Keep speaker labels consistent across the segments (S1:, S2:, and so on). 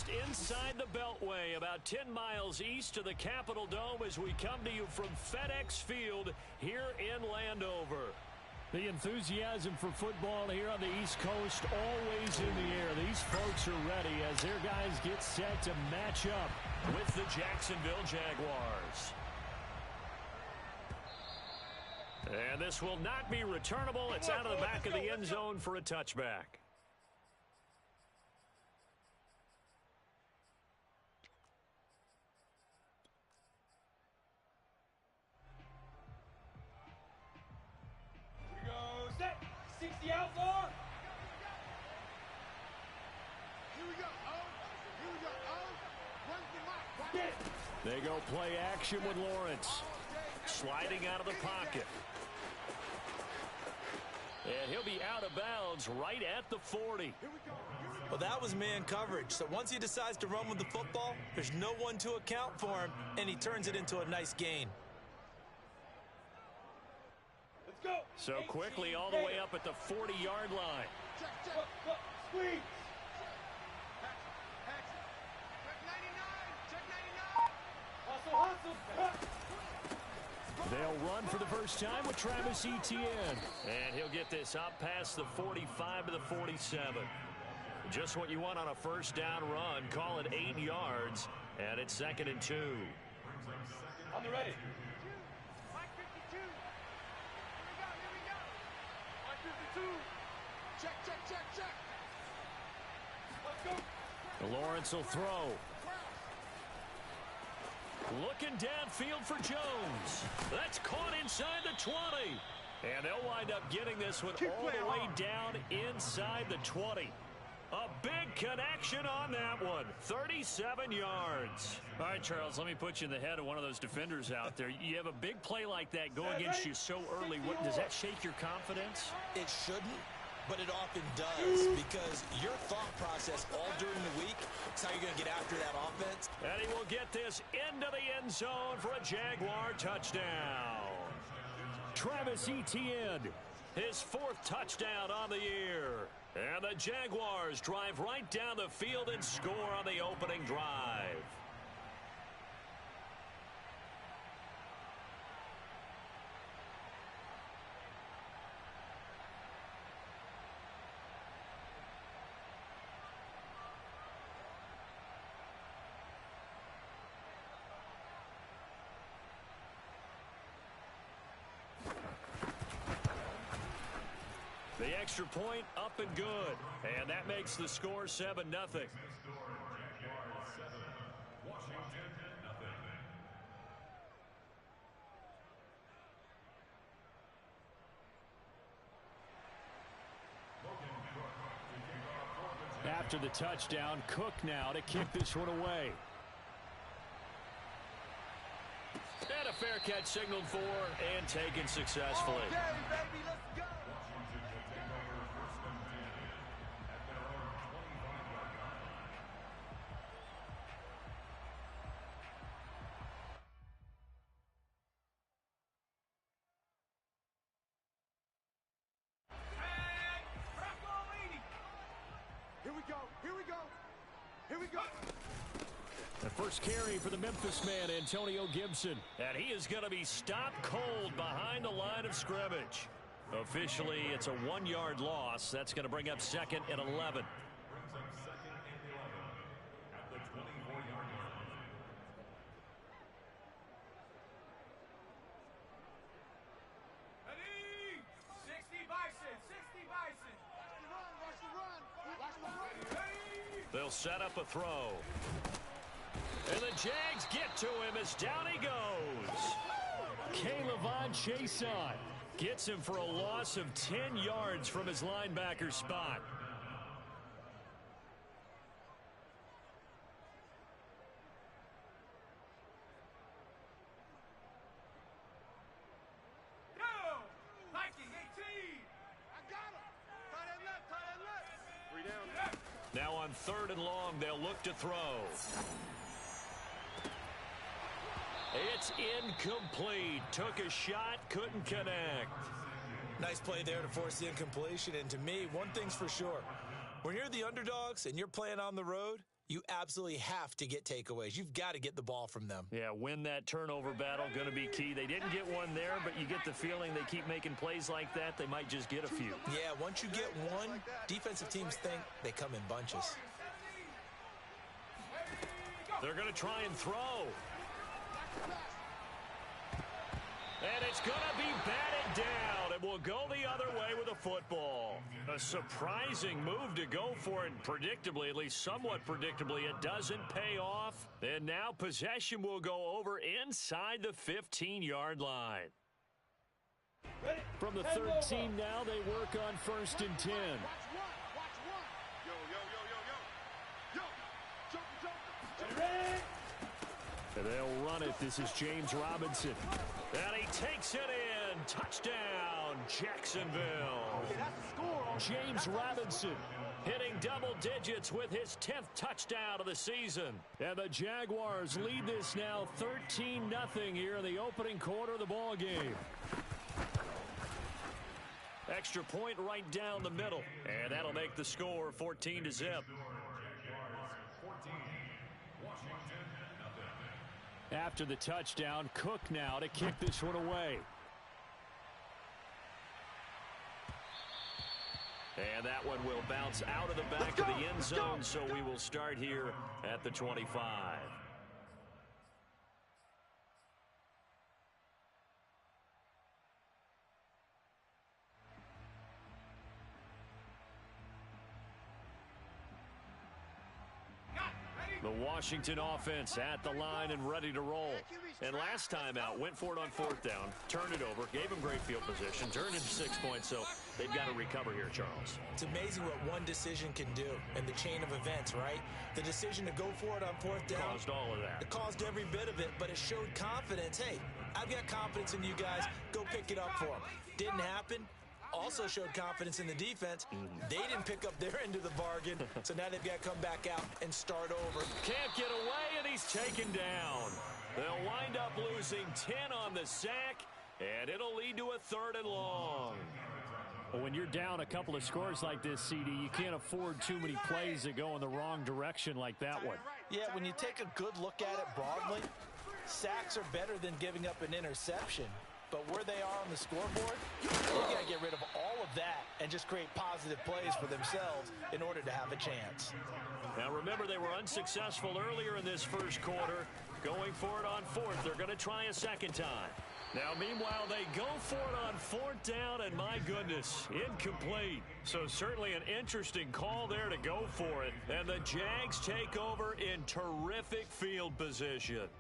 S1: Just inside the Beltway, about 10 miles east of the Capitol Dome as we come to you from FedEx Field here in Landover. The enthusiasm for football here on the East Coast always in the air. These folks are ready as their guys get set to match up with the Jacksonville Jaguars. And this will not be returnable. It's out of the back of the end zone for a touchback.
S2: Here we go. Set. 60 out for.
S3: Here we go. Here we go. Where's the mark?
S1: They go play action with Lawrence. Sliding out of the pocket. And he'll be out of bounds right at the 40.
S4: Well, that was man coverage. So once he decides to run with the football, there's no one to account for him, and he turns it into a nice gain.
S2: Let's go.
S1: So quickly all the way up at the 40-yard line.
S2: Check. Squeeze.
S3: Check 99.
S2: Hustle.
S1: They'll run for the first time with Travis Etienne. And he'll get this up past the 45 to the 47. Just what you want on a first down run. Call it 8 yards. And it's 2nd and 2.
S2: On the ready.
S3: 52. Here we go. 52. Check.
S2: Let's go.
S1: Lawrence will throw. Looking downfield for Jones. That's caught inside the 20. And they'll wind up getting this one all the way down inside the 20. A big connection on that one. 37 yards. All right, Charles, let me put you in the head of one of those defenders out there. You have a big play like that go against you so early. Does that shake your confidence?
S4: It shouldn't, but it often does, because your thought process all during the week is how you're going to get after that offense.
S1: And he will get this into the end zone for a Jaguar touchdown. Travis Etienne, his 4th touchdown on the year. And the Jaguars drive right down the field and score on the opening drive. The extra point up and good. And that makes the score 7-0. After the touchdown, Cook now to kick this one away. And a fair catch signaled for and taken successfully.
S3: Okay, baby, let's go. Here we go.
S1: The first carry for the Memphis man, Antonio Gibson. And he is going to be stopped cold behind the line of scrimmage. Officially, it's a 1-yard loss. That's going to bring up 2nd and 11. They'll set up a throw. And the Jags get to him as down he goes. K'Lavon Chason gets him for a loss of 10 yards from his linebacker spot. Now on 3rd and long, they'll look to throw. It's incomplete. Took a shot, couldn't connect.
S4: Nice play there to force the incompletion. And to me, one thing's for sure. When you're the underdogs and you're playing on the road, you absolutely have to get takeaways. You've got to get the ball from them.
S1: Yeah, win that turnover battle, going to be key. They didn't get one there, but you get the feeling they keep making plays like that, they might just get a few.
S4: Yeah, once you get one, defensive teams think they come in bunches.
S1: They're going to try and throw. And it's going to be batted down. It will go the other way with a football. A surprising move to go for it. Predictably, at least somewhat predictably, it doesn't pay off. And now possession will go over inside the 15-yard line. From the 13 now, they work on 1st and 10.
S3: Watch one. Yo. Jump.
S1: And they'll run it. This is James Robinson. And he takes it in. Touchdown, Jacksonville. James Robinson hitting double digits with his 10th touchdown of the season. And the Jaguars lead this now 13-0 here in the opening quarter of the ball game. Extra point right down the middle. And that'll make the score 14-0. After the touchdown, Cook now to kick this one away. And that one will bounce out of the back of the end zone, so we will start here at the 25. The Washington offense at the line and ready to roll. And last time out, went for it on 4th down, turned it over, gave them great field position, turned into 6 points, so they've got to recover here, Charles.
S4: It's amazing what one decision can do in the chain of events, right? The decision to go for it on 4th down.
S1: Caused all of that.
S4: It caused every bit of it, but it showed confidence. Hey, I've got confidence in you guys. Go pick it up for them. Didn't happen. Also showed confidence in the defense. They didn't pick up their end of the bargain, so now they've got to come back out and start over.
S1: Can't get away, and he's taken down. They'll wind up losing 10 on the sack, and it'll lead to a 3rd and long. Well, when you're down a couple of scores like this, CD, you can't afford too many plays that go in the wrong direction like that one.
S4: Yeah, when you take a good look at it broadly, sacks are better than giving up an interception. But where they are on the scoreboard, they got to get rid of all of that and just create positive plays for themselves in order to have a chance.
S1: Now, remember, they were unsuccessful earlier in this first quarter. Going for it on 4th. They're going to try a second time. Now, meanwhile, they go for it on 4th down, and my goodness, incomplete. So certainly an interesting call there to go for it. And the Jags take over in terrific field position.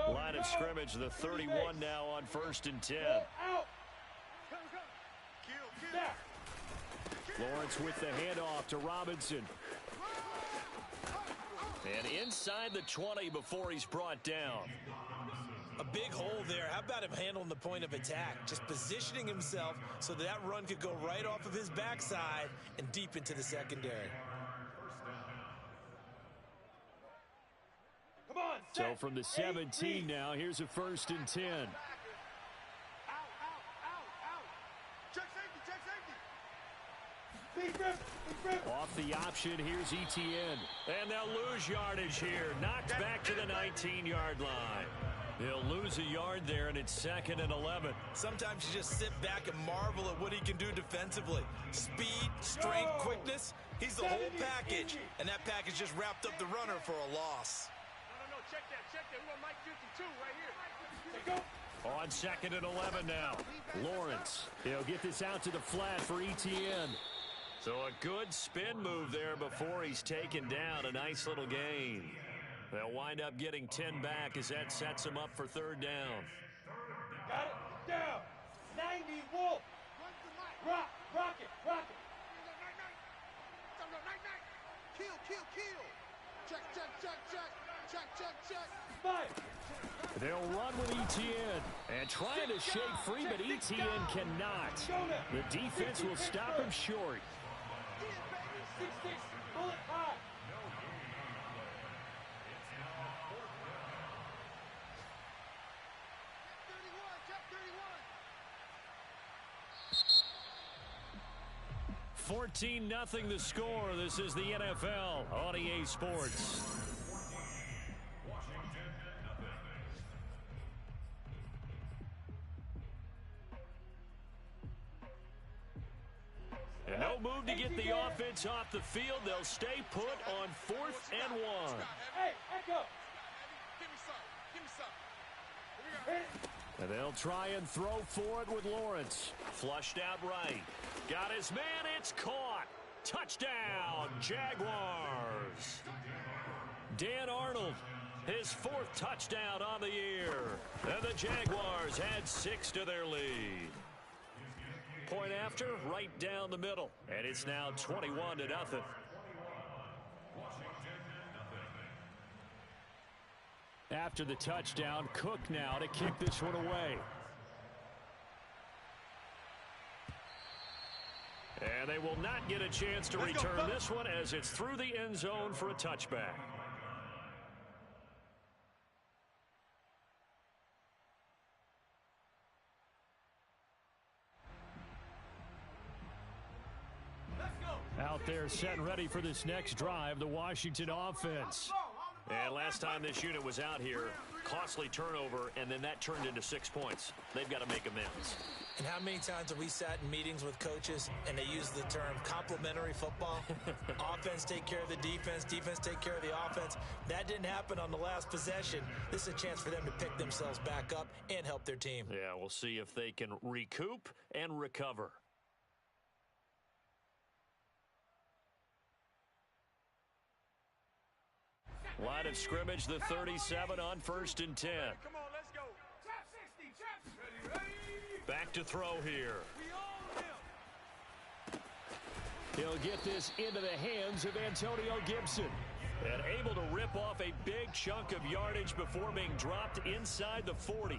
S1: Line of scrimmage, the 31 now on 1st and 10. Lawrence with the handoff to Robinson. And inside the 20 before he's brought down.
S4: A big hole there. How about him handling the point of attack? Just positioning himself so that run could go right off of his backside and deep into the secondary.
S1: So from the 17 now, here's a 1st and 10. Off the option, here's Etienne. And they'll lose yardage here. Knocked back to the 19-yard line. They'll lose a yard there, and it's 2nd and 11.
S4: Sometimes you just sit back and marvel at what he can do defensively. Speed, strength, quickness. He's the whole package. And that package just wrapped up the runner for a loss.
S2: Check that. We want Mike 52 right here. Go.
S1: On 2nd and 11 now. Lawrence, he'll get this out to the flat for Etienne. So a good spin move there before he's taken down. A nice little gain. They'll wind up getting 10 back as that sets them up for 3rd down.
S2: Got it. Down. 90 Wolf. Rock it.
S3: Kill. Check.
S1: They'll run with Etienne and trying to shake free, but Etienne cannot. The defense will stop him short.
S2: 6-6, bullet high.
S1: 14-0 the score. This is the NFL on EA Sports. And no move to get the offense off the field. They'll stay put on 4th and 1.
S2: Hey, echo. Give me some. Here we go.
S1: And they'll try and throw for it with Lawrence. Flushed out right. Got his man. It's caught. Touchdown, Jaguars. Dan Arnold, his 4th touchdown on the year. And the Jaguars had 6 to their lead. Point after, right down the middle. And it's now 21-0. After the touchdown, Cook now to kick this one away. And they will not get a chance to return this one as it's through the end zone for a touchback. Out there set and ready for this next drive, the Washington offense. And last time this unit was out here, costly turnover, and then that turned into 6 points. They've got to make amends.
S4: And how many times have we sat in meetings with coaches and they use the term complementary football? Offense take care of the defense, defense take care of the offense. That didn't happen on the last possession. This is a chance for them to pick themselves back up and help their team.
S1: Yeah, we'll see if they can recoup and recover. Line of scrimmage, the 37 on 1st and 10.
S2: Come on, let's go. Trap 60, trap. Ready.
S1: Back to throw here. He'll get this into the hands of Antonio Gibson. And able to rip off a big chunk of yardage before being dropped inside the 40.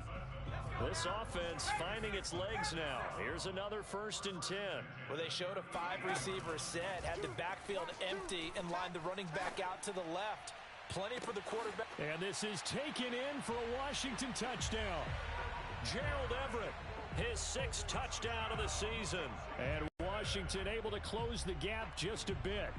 S1: This offense finding its legs now. Here's another 1st and 10.
S4: Well, they showed a 5-receiver set, had the backfield empty, and lined the running back out to the left. Plenty for the quarterback.
S1: And this is taken in for a Washington touchdown. Gerald Everett, his 6th touchdown of the season. And Washington able to close the gap just a bit.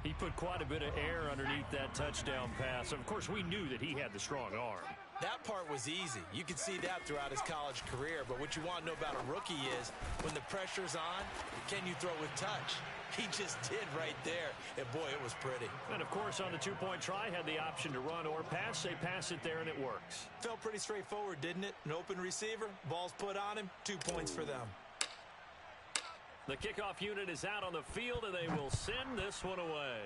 S1: He put quite a bit of air underneath that touchdown pass. Of course, we knew that he had the strong arm.
S4: That part was easy. You could see that throughout his college career. But what you want to know about a rookie is when the pressure's on, can you throw with touch? He just did right there. And, boy, it was pretty.
S1: And, of course, on the 2-point try, had the option to run or pass. They pass it there, and it works.
S4: Felt pretty straightforward, didn't it? An open receiver, ball's put on him, 2 points for them.
S1: The kickoff unit is out on the field, and they will send this one away.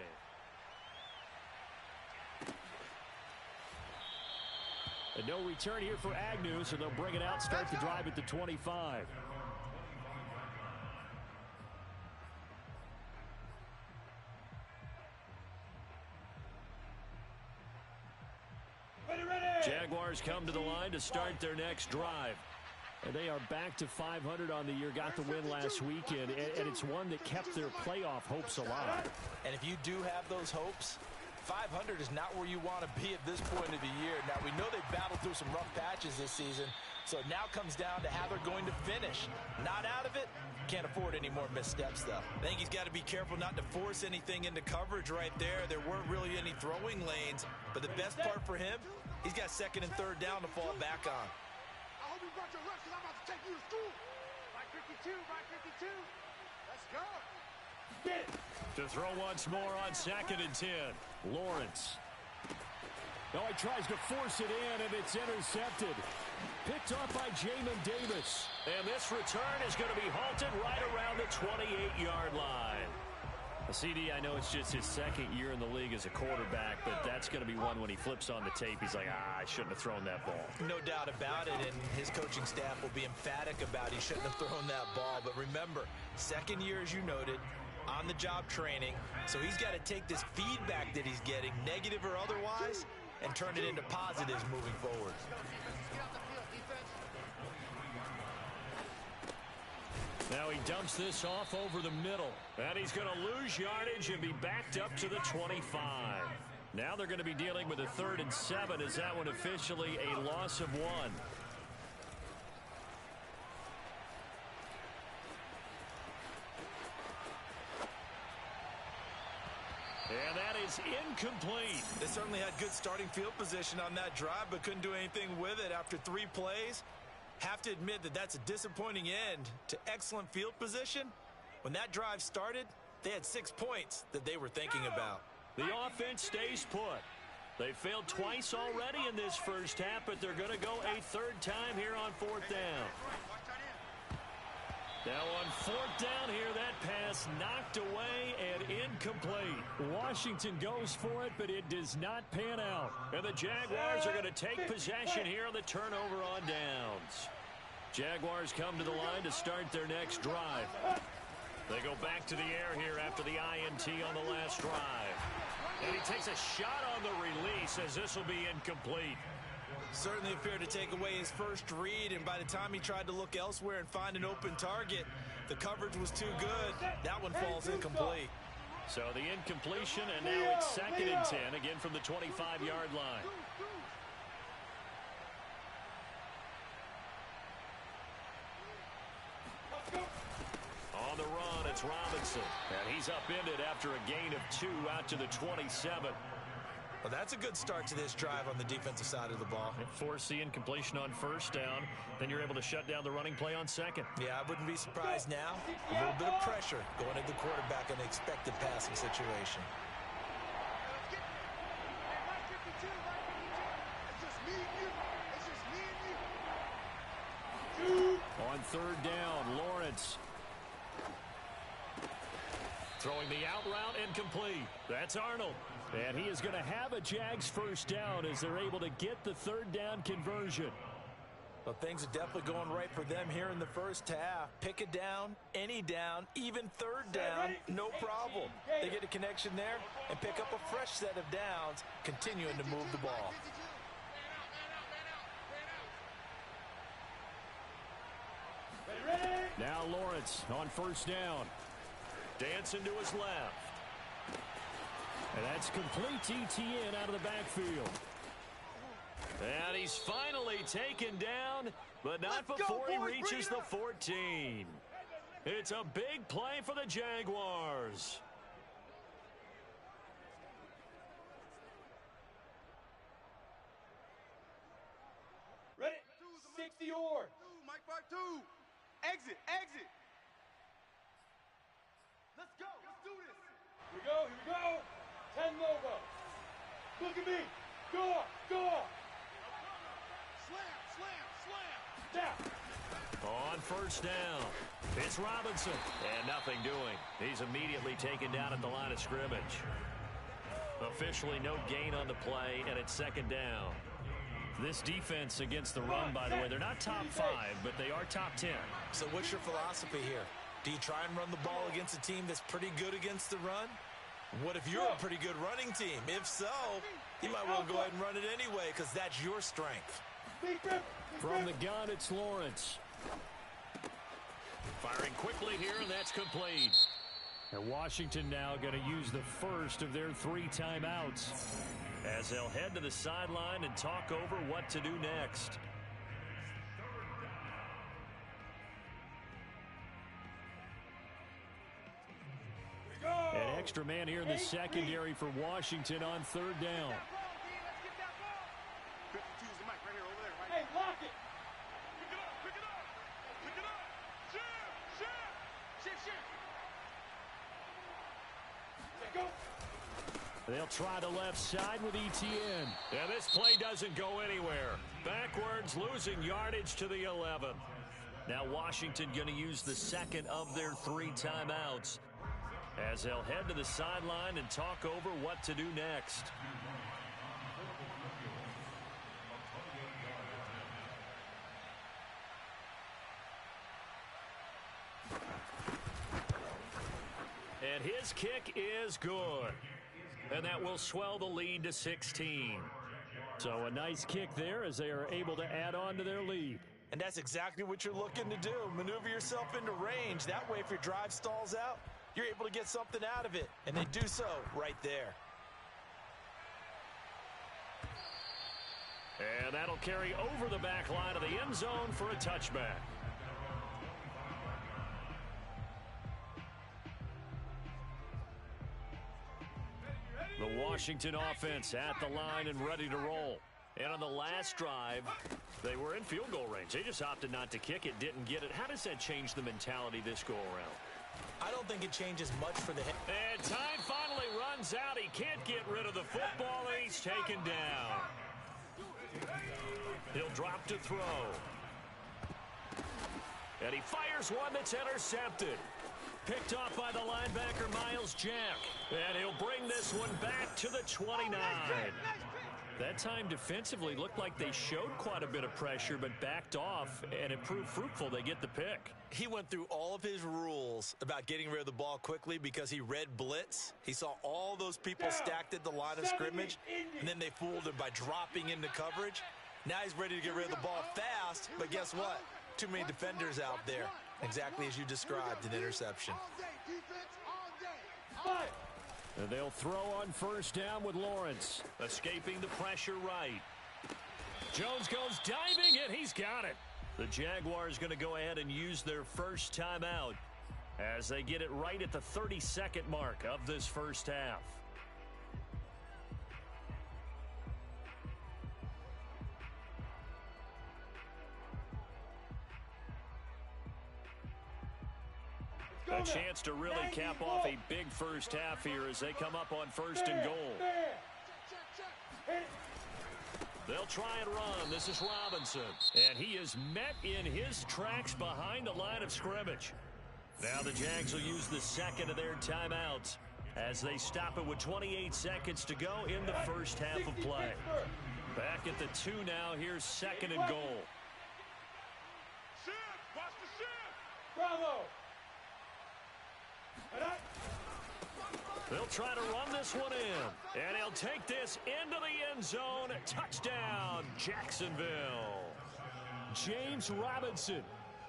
S1: And no return here for Agnew, so they'll bring it out, start the drive at the 25. Jaguars come to the line to start their next drive. And they are back to 500 on the year, got the win last weekend, and it's one that kept their playoff hopes alive.
S4: And if you do have those hopes, 500 is not where you want to be at this point of the year. Now, we know they battled through some rough patches this season, so it now comes down to how they're going to finish. Not out of it, can't afford any more missteps, though. I think he's got to be careful not to force anything into coverage right there. There weren't really any throwing lanes, but the best part for him, he's got 2nd and 3rd down to fall back on.
S3: I hope you brought your lunch because I'm about to take you to school.
S2: Right 52, right 52.
S3: Let's go.
S1: To throw once more on 2nd and 10. Lawrence. Oh, he tries to force it in, and it's intercepted. Picked off by Jamin Davis. And this return is going to be halted right around the 28-yard line. CD, I know it's just his 2nd year in the league as a quarterback, but that's going to be one when he flips on the tape. He's like, I shouldn't have thrown that ball.
S4: No doubt about it, and his coaching staff will be emphatic about he shouldn't have thrown that ball. But remember, 2nd year, as you noted, on-the-job training. So he's got to take this feedback that he's getting, negative or otherwise, and turn it into positives moving forward.
S1: Now he dumps this off over the middle. And he's going to lose yardage and be backed up to the 25. Now they're going to be dealing with a 3rd and 7 as that one officially a loss of 1. is incomplete.
S4: They certainly had good starting field position on that drive, but couldn't do anything with it after 3 plays. Have to admit that that's a disappointing end to excellent field position. When that drive started, they had 6 points that they were thinking about.
S1: The offense stays put. They failed twice already in this first half, but they're going to go a 3rd time here on 4th down. Now on 4th down here, that pass knocked away and incomplete. Washington goes for it, but it does not pan out. And the Jaguars are going to take possession here on the turnover on downs. Jaguars come to the line to start their next drive. They go back to the air here after the INT on the last drive. And he takes a shot on the release as this will be incomplete.
S4: Certainly appeared to take away his first read, and by the time he tried to look elsewhere and find an open target, the coverage was too good. That one falls incomplete.
S1: So the incompletion, and now it's 2nd and 10, again from the 25-yard line. On the run, it's Robinson. And he's upended after a gain of 2 out to the 27.
S4: Well, that's a good start to this drive on the defensive side of the ball.
S1: Force the incompletion on 1st down. Then you're able to shut down the running play on 2nd.
S4: Yeah, I wouldn't be surprised now. A little bit of pressure going at the quarterback in the expected passing situation.
S1: On 3rd down, Lawrence. Throwing the out route incomplete. That's Arnold. And he is going to have a Jags 1st down as they're able to get the 3rd down conversion.
S4: Well, things are definitely going right for them here in the first half. Pick a down, any down, even 3rd down, no problem. They get a connection there and pick up a fresh set of downs, continuing to move the ball.
S1: Now Lawrence on 1st down. Dancing to his left. And that's complete ETN out of the backfield. And he's finally taken down, but not before he reaches the 14. It's a big play for the Jaguars.
S2: Ready? 60 yards. Mike Bar 2. Exit, exit. Let's go. Let's do this. Here we go. Here we go. 10 logo. Look at me. Go on. Go on. Slam, slam, slam. Down.
S1: On 1st down, it's Robinson. And nothing doing. He's immediately taken down at the line of scrimmage. Officially no gain on the play, and it's 2nd down. This defense against the run, by the way, they're not top 5, but they are top 10.
S4: So what's your philosophy here? Do you try and run the ball against a team that's pretty good against the run? What if you're a pretty good running team? If so, you might well go ahead and run it anyway because that's your strength.
S1: From the gun, it's Lawrence. Firing quickly here, and that's complete. And Washington now going to use the first of their 3 timeouts as they'll head to the sideline and talk over what to do next. An extra man here in the secondary for Washington on 3rd down.
S2: 52's the mic right here, over there, right?
S3: Hey, lock it.
S2: Pick it up, pick it up, pick it up. Shift.
S3: Go.
S1: They'll try the left side with ETN. And this play doesn't go anywhere. Backwards, losing yardage to the 11. Now Washington going to use the 2nd of their 3 timeouts as they'll head to the sideline and talk over what to do next. And his kick is good. And that will swell the lead to 16. So a nice kick there as they are able to add on to their lead.
S4: And that's exactly what you're looking to do. Maneuver yourself into range. That way, if your drive stalls out, you're able to get something out of it. And they do so right there.
S1: And that'll carry over the back line of the end zone for a touchback. The Washington offense at the line and ready to roll. And on the last drive, they were in field goal range. They just opted not to kick it, didn't get it. How does that change the mentality this go-around?
S4: I don't think it changes much for the...
S1: And time finally runs out. He can't get rid of the football, and he's taken down. He'll drop to throw. And he fires one that's intercepted. Picked off by the linebacker, Miles Jack. And he'll bring this one back to the 29. That time defensively looked like they showed quite a bit of pressure, but backed off, and it proved fruitful. They get the pick.
S4: He went through all of his rules about getting rid of the ball quickly because he read blitz. He saw all those people stacked at the line of scrimmage, and then they fooled him by dropping into coverage. Now he's ready to get rid of the ball fast, but guess what? Too many defenders out there. Exactly as you described, an interception.
S1: And they'll throw on first down with Lawrence. Escaping the pressure right. Jones goes diving, and he's got it. The Jaguars going to go ahead and use their first timeout as they get it right at the 32nd mark of this first half. A chance to really cap off a big first half here as they come up on first and goal. They'll try and run. This is Robinson. And he is met in his tracks behind the line of scrimmage. Now the Jags will use the second of their timeouts as they stop it with 28 seconds to go in the first half of play. Back at the 2 now. Here's second and goal.
S2: Bravo!
S1: They'll try to run this one in. And he'll take this into the end zone. Touchdown, Jacksonville. James Robinson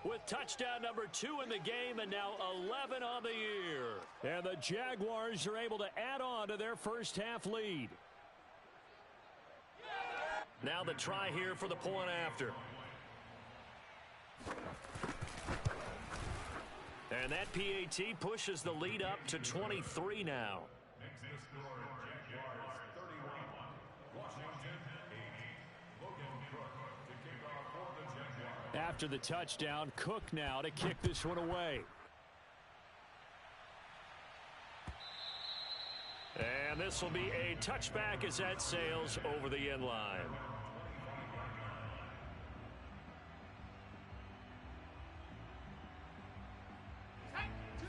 S1: with touchdown number 2 in the game and now 11 on the year. And the Jaguars are able to add on to their first half lead. Now the try here for the point after. And that PAT pushes the lead up to 23 now. After the touchdown, Cook now to kick this one away. And this will be a touchback as that sails over the end line.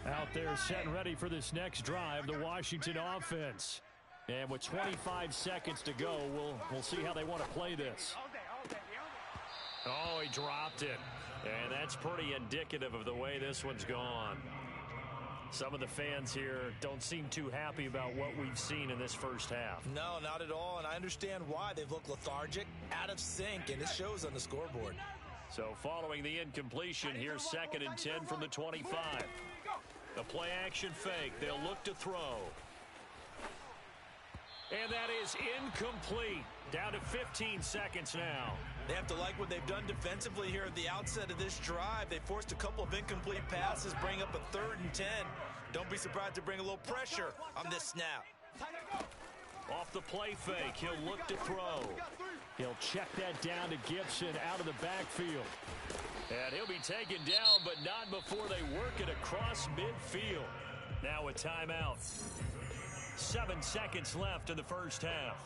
S1: Out there set and ready for this next drive, the Washington offense. And with 25 seconds to go, we'll see how they want to play this. Oh, he dropped it. And that's pretty indicative of the way this one's gone. Some of the fans here don't seem too happy about what we've seen in this first half.
S4: No, not at all, and I understand why. They've looked lethargic, out of sync, and it shows on the scoreboard.
S1: So following the incompletion, here's second and 10 from the 25. The play action fake. They'll look to throw. And that is incomplete. Down to 15 seconds now.
S4: They have to like what they've done defensively here at the outset of this drive. They forced a couple of incomplete passes, bring up a 3rd and 10. Don't be surprised to bring a little pressure on this snap.
S1: Off the play fake, he'll look to throw. He'll check that down to Gibson out of the backfield. And he'll be taken down, but not before they work it across midfield. Now a timeout. 7 seconds left in the first half.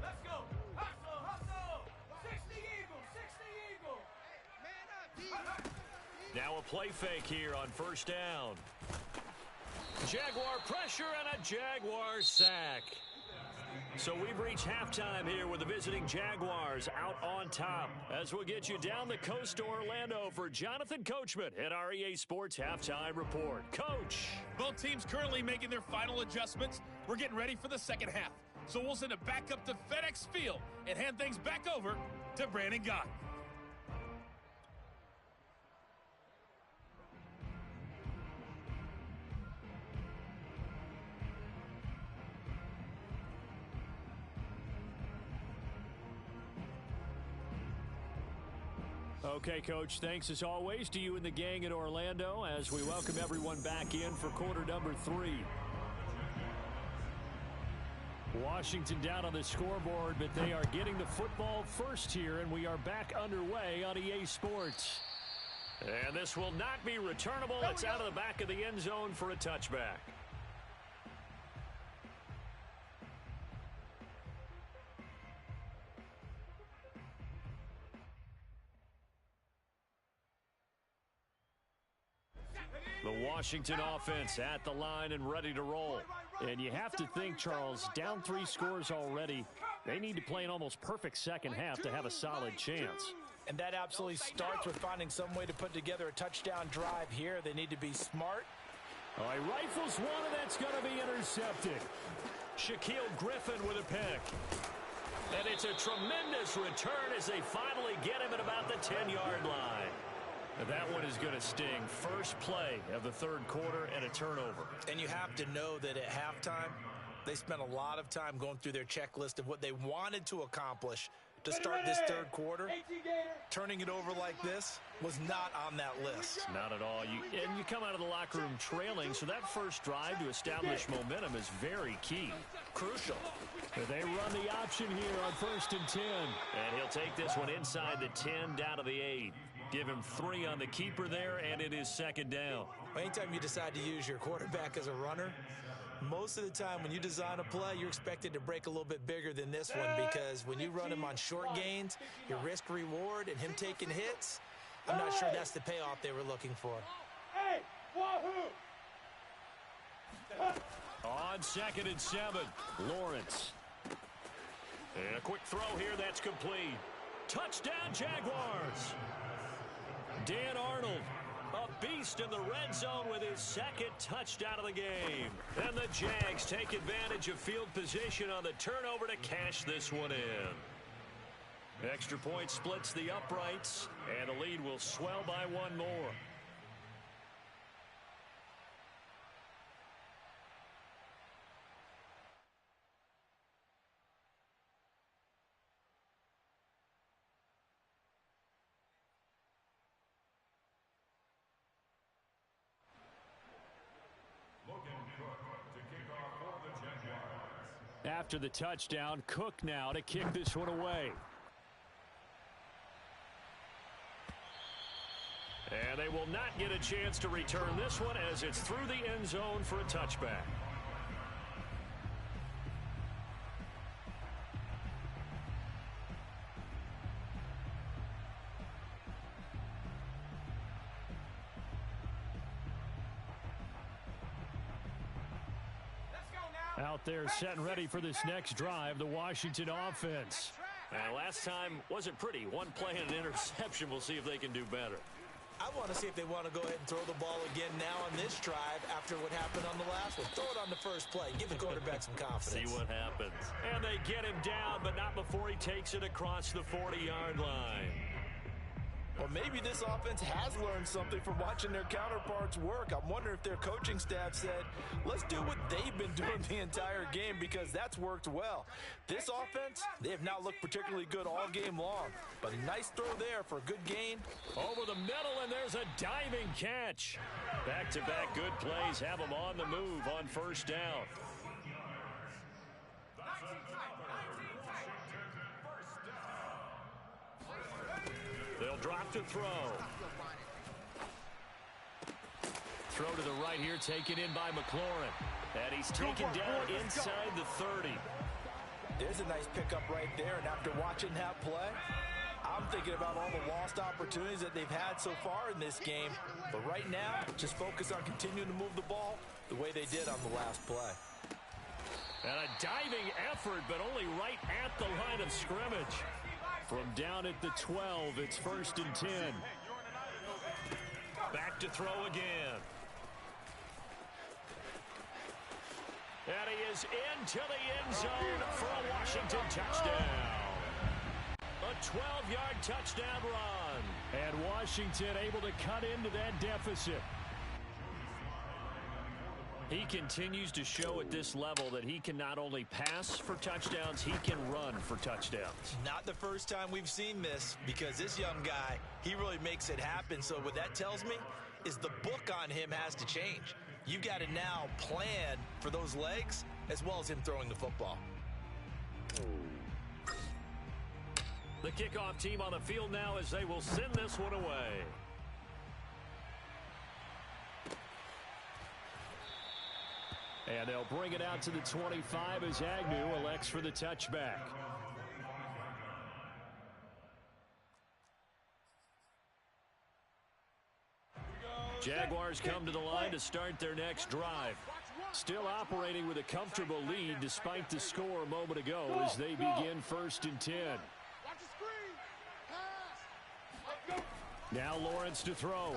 S2: Let's go. Hustle, hustle. 60 Eagles, 60 Eagles. Man up,
S1: Now a play fake here on first down. Jaguar pressure and a Jaguar sack. So we've reached halftime here with the visiting Jaguars out on top. As we'll get you down the coast to Orlando for Jonathan Coachman at our EA Sports Halftime Report. Coach.
S5: Both teams currently making their final adjustments. We're getting ready for the second half. So we'll send it back up to FedEx Field and hand things back over to Brandon Gott.
S1: Okay, Coach, thanks as always to you and the gang in Orlando as we welcome everyone back in for quarter number 3. Washington down on the scoreboard, but they are getting the football first here, and we are back underway on EA Sports. And this will not be returnable. It's out of the back of the end zone for a touchback. The Washington offense at the line and ready to roll. And you have to think, Charles, down 3 scores already. They need to play an almost perfect second half to have a solid chance.
S4: And that absolutely starts with finding some way to put together a touchdown drive here. They need to be smart.
S1: All right, rifles one, and that's going to be intercepted. Shaquille Griffin with a pick. And it's a tremendous return as they finally get him at about the 10-yard line. That one is going to sting. First play of the third quarter and a turnover.
S4: And you have to know that at halftime, they spent a lot of time going through their checklist of what they wanted to accomplish to start this third quarter. Turning it over like this was not on that list.
S1: Not at all. And you come out of the locker room trailing, so that first drive to establish momentum is very key.
S4: Crucial.
S1: They run the option here on 1st and 10. And he'll take this one inside the 10 down to the 8. Give him 3 on the keeper there, and it is second down.
S4: Anytime you decide to use your quarterback as a runner, most of the time when you design a play, you're expected to break a little bit bigger than this one, because when you run him on short gains, your risk-reward and him taking hits, I'm not sure that's the payoff they were looking for.
S2: Hey, wahoo!
S1: On 2nd and 7, Lawrence. And a quick throw here, that's complete. Touchdown, Jaguars! Dan Arnold, a beast in the red zone with his 2nd touchdown of the game. And the Jags take advantage of field position on the turnover to cash this one in. Extra point splits the uprights, and the lead will swell by 1 more. After the touchdown, Cook now to kick this one away. And they will not get a chance to return this one as it's through the end zone for a touchback. Out there setting ready for this next drive, the Washington offense. Last time wasn't pretty. 1 play and an interception. We'll see if they can do better.
S4: I want to see if they want to go ahead and throw the ball again now on this drive after what happened on the last one. Throw it on the first play. Give the quarterback some confidence.
S1: See what happens. And they get him down, but not before he takes it across the 40-yard line.
S4: Well, maybe this offense has learned something from watching their counterparts work. I'm wondering if their coaching staff said, let's do what they've been doing the entire game, because that's worked well. This offense, they have not looked particularly good all game long. But a nice throw there for a good gain.
S1: Over the middle, and there's a diving catch. Back-to-back good plays have them on the move on 1st down. They'll drop to throw. Throw to the right here, taken in by McLaurin. And he's taken down inside the 30.
S4: There's a nice pickup right there, and after watching that play, I'm thinking about all the lost opportunities that they've had so far in this game. But right now, just focus on continuing to move the ball the way they did on the last play.
S1: And a diving effort, but only right at the line of scrimmage. From down at the 12, it's 1st and 10. Back to throw again. And he is into the end zone for a Washington touchdown. A 12-yard touchdown run. And Washington able to cut into that deficit. He continues to show at this level that he can not only pass for touchdowns, he can run for touchdowns.
S4: Not the first time we've seen this, because this young guy, he really makes it happen. So what that tells me is the book on him has to change. You've got to now plan for those legs as well as him throwing the football.
S1: The kickoff team on the field now as they will send this one away. And they'll bring it out to the 25 as Agnew elects for the touchback. Jaguars come to the line to start their next drive. Still operating with a comfortable lead despite the score a moment ago as they begin 1st and 10. Now Lawrence to throw.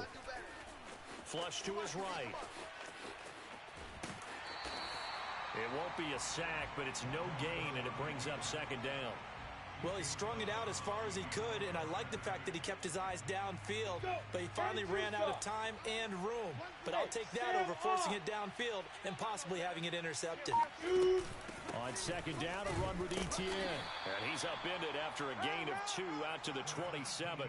S1: Flush to his right. It won't be a sack, but it's no gain, and it brings up 2nd down.
S4: Well, he strung it out as far as he could, and I like the fact that he kept his eyes downfield, but he finally ran out of time and room. But I'll take that over forcing it downfield and possibly having it intercepted.
S1: On 2nd down, a run with Etienne. And he's upended after a gain of 2 out to the 27.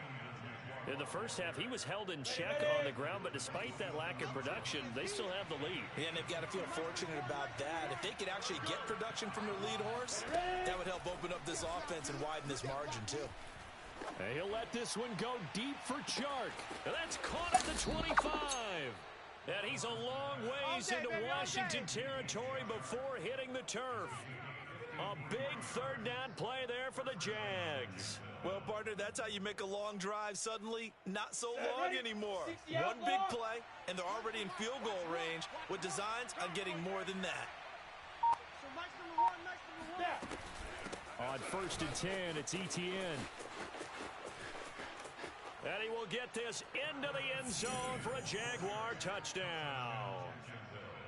S1: In the first half, he was held in check on the ground, but despite that lack of production, they still have the lead.
S4: Yeah, and they've got to feel fortunate about that. If they could actually get production from their lead horse, that would help open up this offense and widen this margin, too.
S1: And he'll let this one go deep for Chark. And that's caught at the 25. And he's a long ways into Washington territory before hitting the turf. A big 3rd down play there for the Jags.
S4: Well, partner, that's how you make a long drive suddenly not so long anymore. One big play, and they're already in field goal range with designs on getting more than that.
S1: On 1st and 10, it's Etienne. And he will get this into the end zone for a Jaguar touchdown.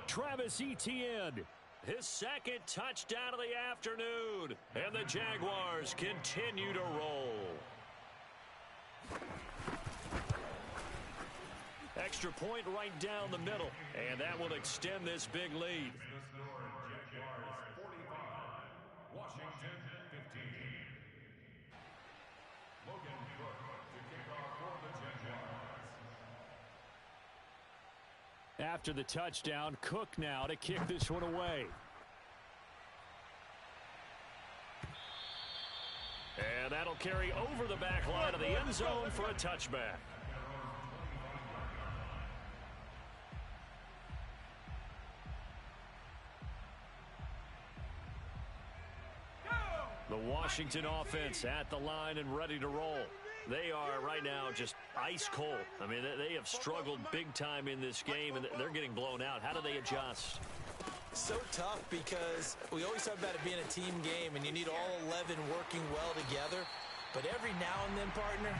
S1: Travis Etienne, his 2nd touchdown of the afternoon. And the Jaguars continue to roll. Extra point right down the middle. And that will extend this big lead. After the touchdown, Cook now to kick this one away. And that'll carry over the back line of the end zone for a touchback. The Washington offense at the line and ready to roll. They are right now just ice cold. I mean, they have struggled big time in this game, and they're getting blown out. How do they adjust?
S4: So tough because we always talk about it being a team game, and you need all 11 working well together. But every now and then, partner,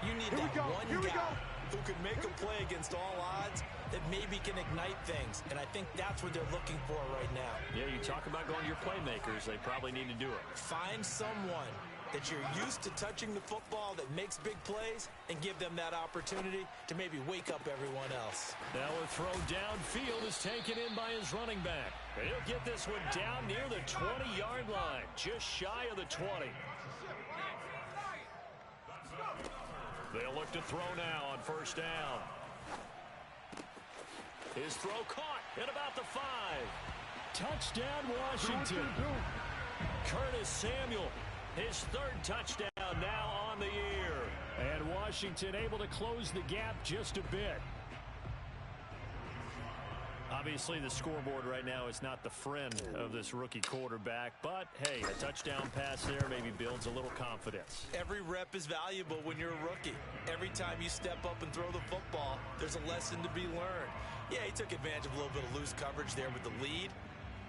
S4: you need that one guy who can make a play against all odds that maybe can ignite things. And I think that's what they're looking for right now.
S1: Yeah, you talk about going to your playmakers. They probably need to do it.
S4: Find someone that you're used to touching the football that makes big plays and give them that opportunity to maybe wake up everyone else.
S1: Now a throw downfield is taken in by his running back. And he'll get this one down near the 20-yard line, just shy of the 20. They'll look to throw now on 1st down. His throw caught at about the 5. Touchdown, Washington. Curtis Samuel, his 3rd touchdown now on the year. And Washington able to close the gap just a bit. Obviously, the scoreboard right now is not the friend of this rookie quarterback. But, hey, a touchdown pass there maybe builds a little confidence.
S4: Every rep is valuable when you're a rookie. Every time you step up and throw the football, there's a lesson to be learned. Yeah, he took advantage of a little bit of loose coverage there with the lead.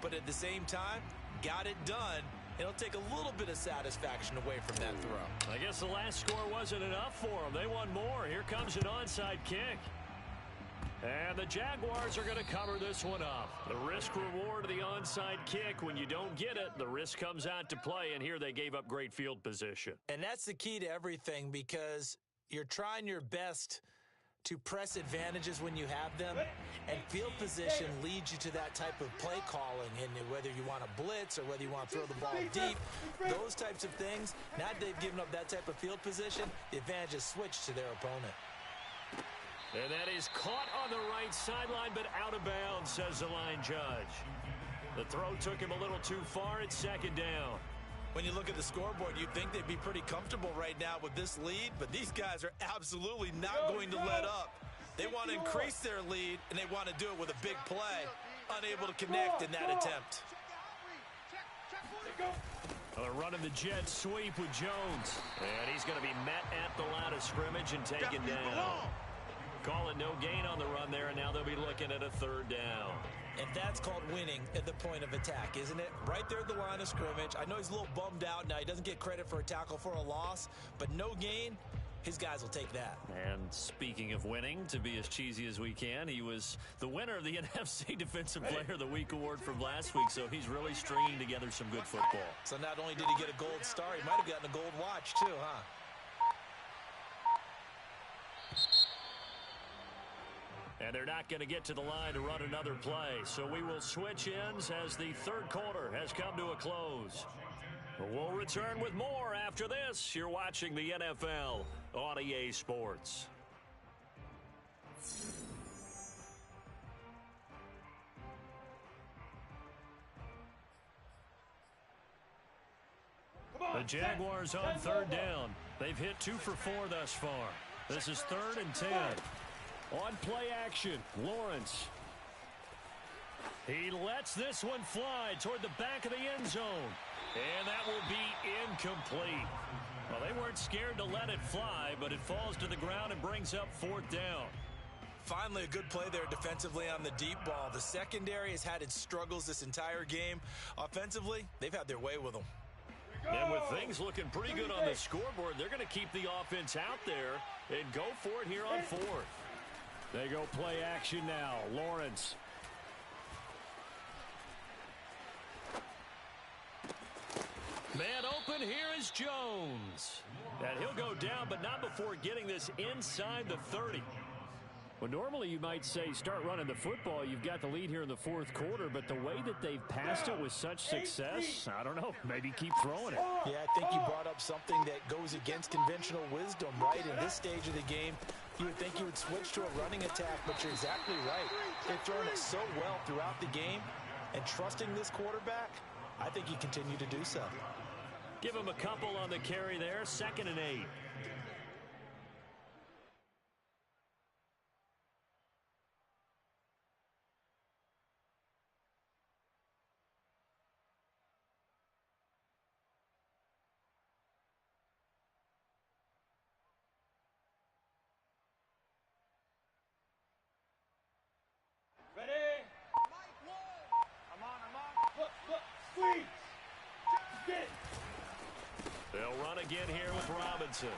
S4: But at the same time, got it done. It'll take a little bit of satisfaction away from that throw.
S1: I guess the last score wasn't enough for them. They want more. Here comes an onside kick. And the Jaguars are going to cover this one up. The risk-reward of the onside kick, when you don't get it, the risk comes out to play, and here they gave up great field position.
S4: And that's the key to everything, because you're trying your best to press advantages when you have them, and field position leads you to that type of play calling, and whether you want to blitz or whether you want to throw the ball deep, those types of things. Now that they've given up that type of field position, the advantage is switched to their opponent.
S1: And that is caught on the right sideline, but out of bounds, says the line judge. The throw took him a little too far. It's second down.
S4: When you look at the scoreboard, you'd think they'd be pretty comfortable right now with this lead, but these guys are absolutely not going to let up. They want to increase their lead, and they want to do it with a big play, unable to connect in that attempt.
S1: Well, they're running the jet sweep with Jones, and he's going to be met at the line of scrimmage and taken down. Call it no gain on the run there, and now they'll be looking at a third down.
S4: And that's called winning at the point of attack, isn't it? Right there at the line of scrimmage. I know he's a little bummed out now. He doesn't get credit for a tackle for a loss, but no gain, his guys will take that.
S1: And speaking of winning, to be as cheesy as we can, he was the winner of the NFC Defensive Player of the Week award from last week, so he's really stringing together some good football.
S4: So not only did he get a gold star, he might have gotten a gold watch too, huh?
S1: And they're not going to get to the line to run another play. So we will switch ends as the third quarter has come to a close. We'll return with more after this. You're watching the NFL on EA Sports. The Jaguars on third down. They've hit 2 for 4 thus far. This is 3rd and 10. On play action, Lawrence. He lets this one fly toward the back of the end zone. And that will be incomplete. Well, they weren't scared to let it fly, but it falls to the ground and brings up 4th down.
S4: Finally, a good play there defensively on the deep ball. The secondary has had its struggles this entire game. Offensively, they've had their way with them.
S1: And with things looking pretty good on the scoreboard, they're going to keep the offense out there and go for it here on 4th. They go play action now. Lawrence. Man open, here is Jones. And he'll go down, but not before getting this inside the 30. Well, normally you might say start running the football. You've got the lead here in the 4th quarter, but the way that they've passed it with such success, I don't know, maybe keep throwing it.
S4: Yeah, I think you brought up something that goes against conventional wisdom, right? In this stage of the game, you would think you would switch to a running attack, but you're exactly right. They've thrown it so well throughout the game, and trusting this quarterback, I think you continue to do so.
S1: Give him a couple on the carry there, 2nd and 8.
S2: Ready? I'm on. Look, squeeze. Get it.
S1: They'll run again here with Robinson.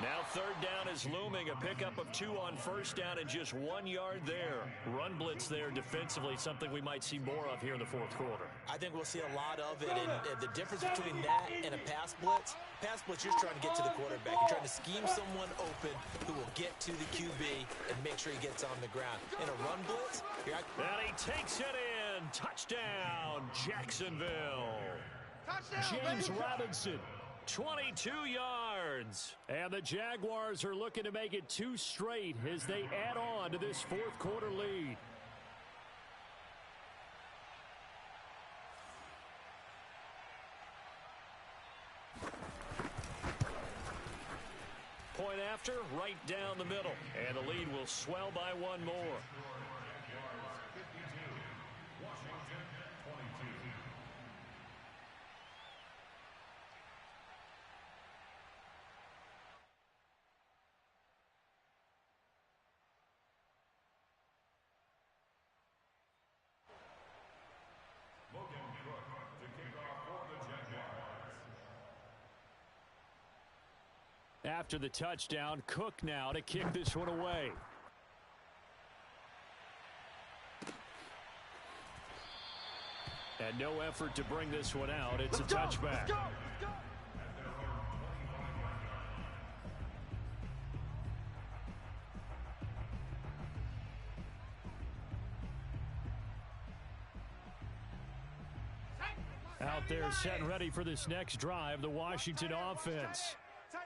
S1: Now 3rd down is looming. A pickup of 2 on 1st down and just 1 yard there. Run blitz there defensively, something we might see more of here in the 4th quarter.
S4: I think we'll see a lot of it, and the difference between that and a pass blitz, you're trying to get to the quarterback. You're trying to scheme someone open who will get to the QB and make sure he gets on the ground. In a run blitz,
S1: and he takes it in. Touchdown, Jacksonville. James Robinson, 22 yards. And the Jaguars are looking to make it 2 straight as they add on to this 4th quarter lead. Point after, right down the middle. And the lead will swell by 1 more. After the touchdown, Cook now to kick this one away. And no effort to bring this one out. It's a touchback.
S2: Let's go.
S1: Out there set and ready for this next drive, the Washington offense.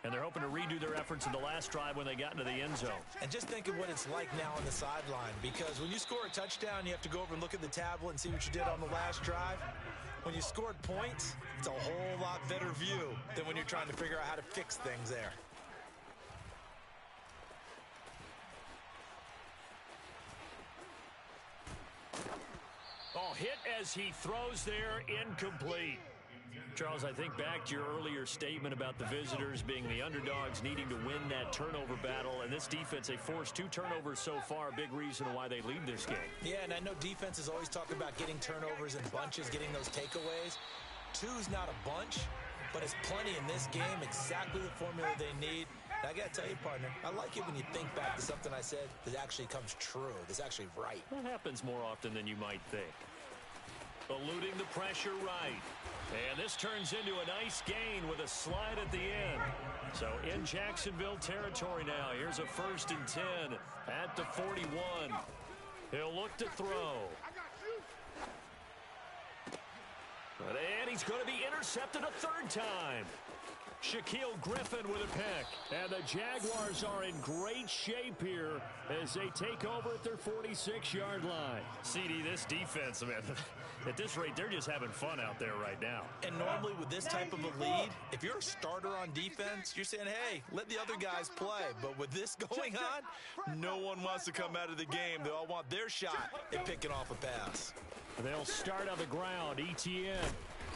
S1: And they're hoping to redo their efforts in the last drive when they got into the end zone.
S4: And just think of what it's like now on the sideline, because when you score a touchdown, you have to go over and look at the tablet and see what you did on the last drive. When you scored points, it's a whole lot better view than when you're trying to figure out how to fix things there.
S1: Oh, hit as he throws there, incomplete. Charles, I think back to your earlier statement about the visitors being the underdogs needing to win that turnover battle. And this defense, they forced 2 turnovers so far, a big reason why they lead this game.
S4: Yeah, and I know defenses always talk about getting turnovers in bunches, getting those takeaways. 2's not a bunch, but it's plenty in this game, exactly the formula they need. And I got to tell you, partner, I like it when you think back to something I said that actually comes true, that's actually right.
S1: That happens more often than you might think. Eluding the pressure right. And this turns into a nice gain with a slide at the end. So in Jacksonville territory now. Here's a 1st and 10 at the 41. He'll look to throw. And he's going to be intercepted a 3rd time. Shaquille Griffin with a pick. And the Jaguars are in great shape here as they take over at their 46-yard line. CD, this defense, man, at this rate, they're just having fun out there right now.
S4: And normally with this type of a lead, if you're a starter on defense, you're saying, hey, let the other guys play. But with this going on, no one wants to come out of the game. They all want their shot at picking off a pass.
S1: They'll start on the ground, ETN.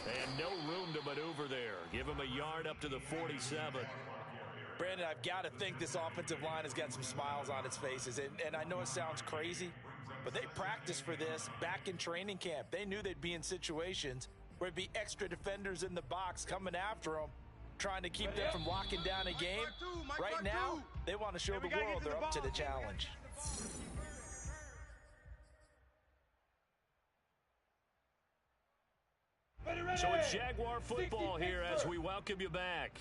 S1: And no room to maneuver there. Give him a yard up to the 47.
S4: Brandon, I've got to think this offensive line has got some smiles on its faces. And I know it sounds crazy, but they practiced for this back in training camp. They knew they'd be in situations where it'd be extra defenders in the box coming after them, trying to keep them from locking down a game. Right now, they want to show the world they're up to the challenge.
S1: So it's Jaguar football here as we welcome you back.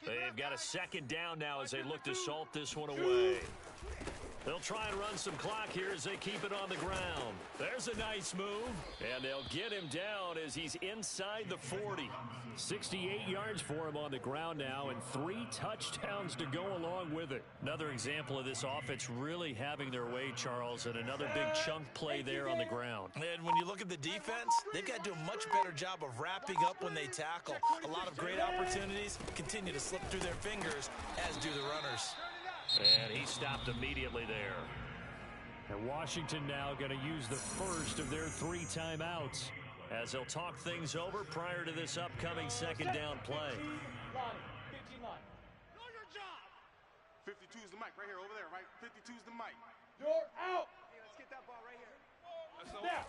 S1: They've got a 2nd down now as they look to salt this one away. They'll try and run some clock here as they keep it on the ground. There's a nice move, and they'll get him down as he's inside the 40. 68 yards for him on the ground now, and 3 touchdowns to go along with it. Another example of this offense really having their way, Charles, and another big chunk play there on the ground.
S4: And when you look at the defense, they've got to do a much better job of wrapping up when they tackle. A lot of great opportunities continue to slip through their fingers, as do the runners.
S1: And he stopped immediately there. And Washington now going to use the first of their 3 timeouts as they'll talk things over prior to this upcoming 2nd down play.
S2: 15 line.
S3: Know your job.
S6: 52 is the mic right here, over there, right? 52 is the mic.
S2: You're out.
S3: Hey, let's get that ball right here.
S2: Now.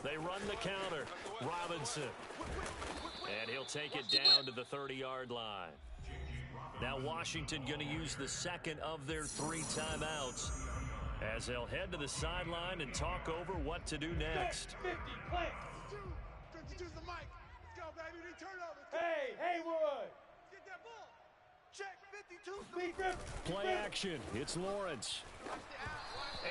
S1: They run the counter. Robinson. And he'll take it down to the 30-yard line. Now Washington going to use the 2nd of their 3 timeouts as they'll head to the sideline and talk over what to do next.
S2: 50, play.
S3: 52's the mic. Let's go, baby. We need turnovers.
S2: Hey, Haywood.
S3: Get that ball. Check. 52's the
S2: Big grip.
S1: Play action. It's Lawrence.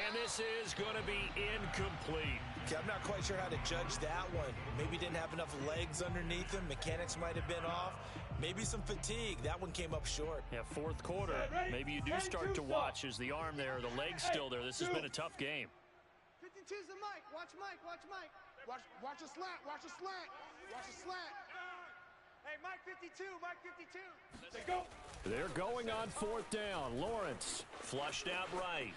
S1: And this is going to be incomplete.
S4: Okay, I'm not quite sure how to judge that one. Maybe didn't have enough legs underneath him. Mechanics might have been off. Maybe some fatigue. That one came up short.
S1: Yeah, 4th quarter. Maybe you do start to watch as the arm there, the leg's still there. This has been a tough game.
S3: 52's the mic. Watch Mike. Watch Mike.
S6: Watch a slant, watch a slant. Watch a slant.
S3: Hey, Mike 52. Mike 52.
S2: Let's go.
S1: They're going on 4th down. Lawrence flushed out right.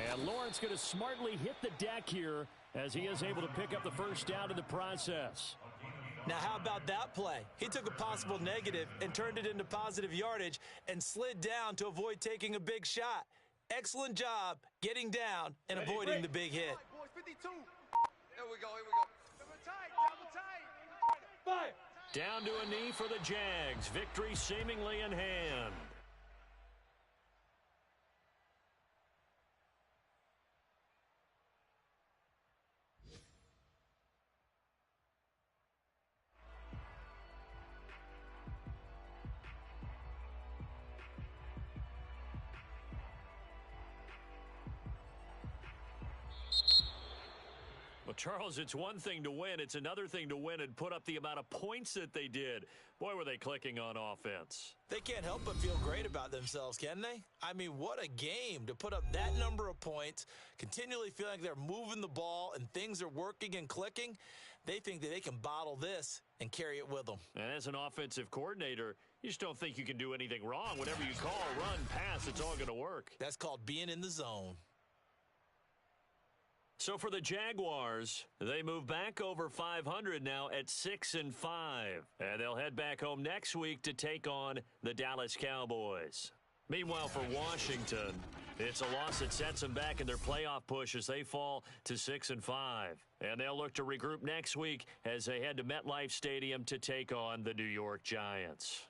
S1: And Lawrence going to smartly hit the deck here as he is able to pick up the 1st down in the process.
S4: Now, how about that play? He took a possible negative and turned it into positive yardage and slid down to avoid taking a big shot. Excellent job getting down and avoiding the big hit.
S3: Boys, 52. Here
S6: we go.
S3: Double tight.
S2: Fire.
S1: Down to a knee for the Jags. Victory seemingly in hand. Charles, it's one thing to win. It's another thing to win and put up the amount of points that they did. Boy, were they clicking on offense.
S4: They can't help but feel great about themselves, can they? I mean, what a game to put up that number of points, continually feeling like they're moving the ball and things are working and clicking. They think that they can bottle this and carry it with them.
S1: And as an offensive coordinator, you just don't think you can do anything wrong. Whatever you call, run, pass, it's all going to work.
S4: That's called being in the zone.
S1: So for the Jaguars, they move back over 500 now at 6-5. And they'll head back home next week to take on the Dallas Cowboys. Meanwhile, for Washington, it's a loss that sets them back in their playoff push as they fall to 6-5. And they'll look to regroup next week as they head to MetLife Stadium to take on the New York Giants.